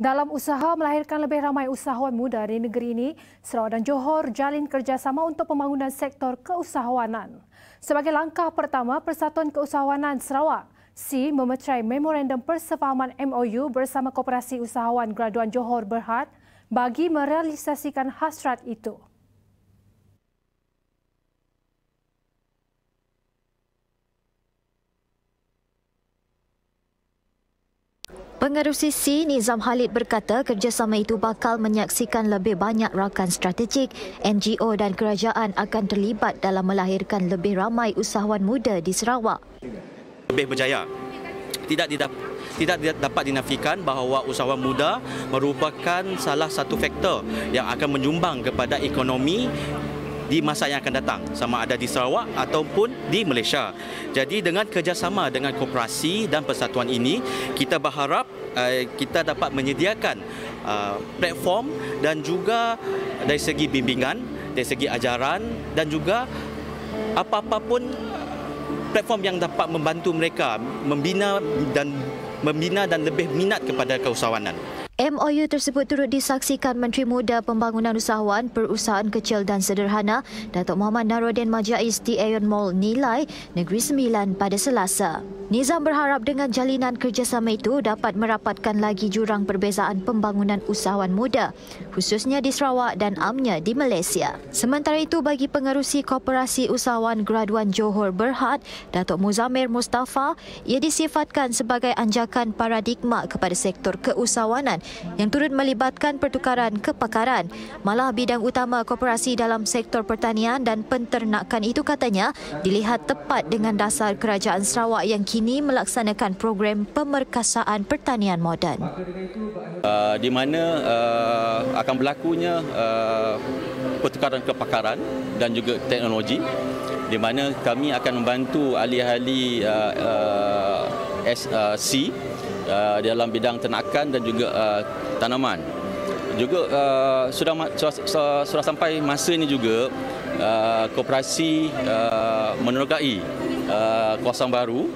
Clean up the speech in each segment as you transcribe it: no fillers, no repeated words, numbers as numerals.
Dalam usaha melahirkan lebih ramai usahawan muda di negeri ini, Sarawak dan Johor jalin kerjasama untuk pembangunan sektor keusahawanan. Sebagai langkah pertama, Persatuan Keusahawanan Sarawak (SEA) memeterai Memorandum Persefahaman MOU bersama Koperasi Usahawan Graduan Johor Berhad bagi merealisasikan hasrat itu. Pengerusi SEA Nizam Khalid berkata kerjasama itu bakal menyaksikan lebih banyak rakan strategik, NGO dan kerajaan akan terlibat dalam melahirkan lebih ramai usahawan muda di Sarawak. Lebih berjaya. Tidak dapat dinafikan bahawa usahawan muda merupakan salah satu faktor yang akan menyumbang kepada ekonomi di masa yang akan datang, sama ada di Sarawak ataupun di Malaysia. Jadi dengan kerjasama dengan koperasi dan persatuan ini, kita berharap kita dapat menyediakan platform dan juga dari segi bimbingan, dari segi ajaran dan juga apa-apa pun platform yang dapat membantu mereka membina dan lebih minat kepada keusahawanan. MOU tersebut turut disaksikan Menteri Muda Pembangunan Usahawan, Perusahaan Kecil dan Sederhana, Datuk Muhammad Naruddin Majais di Aeon Mall Nilai, Negeri Sembilan pada Selasa. Nizam berharap dengan jalinan kerjasama itu dapat merapatkan lagi jurang perbezaan pembangunan usahawan muda, khususnya di Sarawak dan amnya di Malaysia. Sementara itu, bagi pengerusi Koperasi Usahawan Graduan Johor Berhad, Datuk Muzamir Mustafa, ia disifatkan sebagai anjakan paradigma kepada sektor keusahawanan yang turut melibatkan pertukaran kepakaran. Malah bidang utama koperasi dalam sektor pertanian dan penternakan itu katanya dilihat tepat dengan dasar kerajaan Sarawak yang kini melaksanakan program pemerkasaan pertanian moden. Di mana akan berlakunya pertukaran kepakaran dan juga teknologi, di mana kami akan membantu ahli-ahli SC dalam bidang ternakan dan juga tanaman. Juga sudah sampai masa ini juga koperasi menerokai kawasan baru,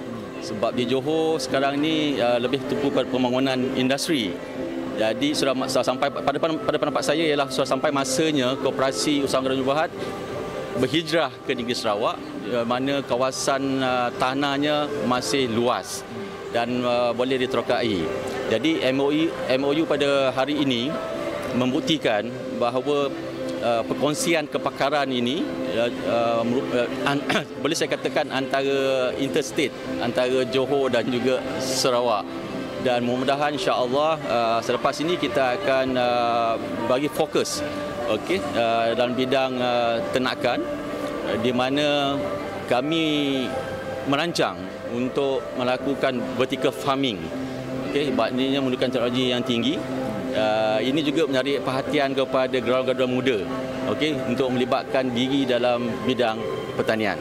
sebab di Johor sekarang ni lebih tumpu pada pembangunan industri. Jadi sudah sampai pada pendapat saya ialah sudah sampai masanya Koperasi Usahawan Graduan Berhad berhijrah ke negeri Sarawak, mana kawasan tanahnya masih luas dan boleh diterokai. Jadi MOU pada hari ini membuktikan bahawa perkongsian kepakaran ini boleh saya katakan antara interstate, antara Johor dan juga Sarawak. Dan mudah-mudahan insya-Allah selepas ini kita akan bagi fokus dalam bidang ternakan, di mana kami merancang untuk melakukan vertical farming. Maknanya menggunakan teknologi yang tinggi. Ini juga menarik perhatian kepada graduan-graduan muda, untuk melibatkan diri dalam bidang pertanian.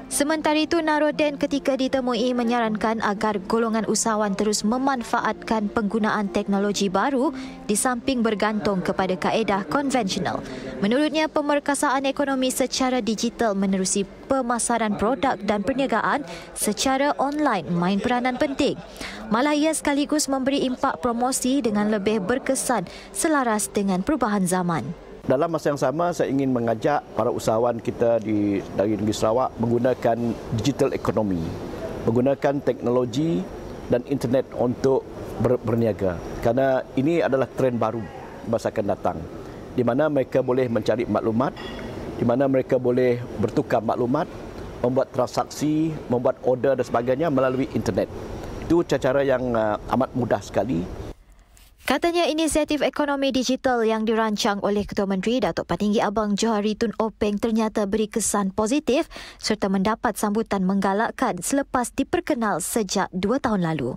Sementara itu, Naruddin ketika ditemui menyarankan agar golongan usahawan terus memanfaatkan penggunaan teknologi baru di samping bergantung kepada kaedah konvensional. Menurutnya, pemerkasaan ekonomi secara digital menerusi pemasaran produk dan perniagaan secara online main peranan penting. Malah ia sekaligus memberi impak promosi dengan lebih berkesan selaras dengan perubahan zaman. Dalam masa yang sama, saya ingin mengajak para usahawan kita dari negeri Sarawak menggunakan digital ekonomi, menggunakan teknologi dan internet untuk berniaga. Kerana ini adalah trend baru masa akan datang, di mana mereka boleh mencari maklumat, di mana mereka boleh bertukar maklumat, membuat transaksi, membuat order dan sebagainya melalui internet. Itu cara yang amat mudah sekali. Katanya inisiatif ekonomi digital yang dirancang oleh Ketua Menteri Datuk Patinggi Abang Johari Tun Openg ternyata beri kesan positif serta mendapat sambutan menggalakkan selepas diperkenal sejak 2 tahun lalu.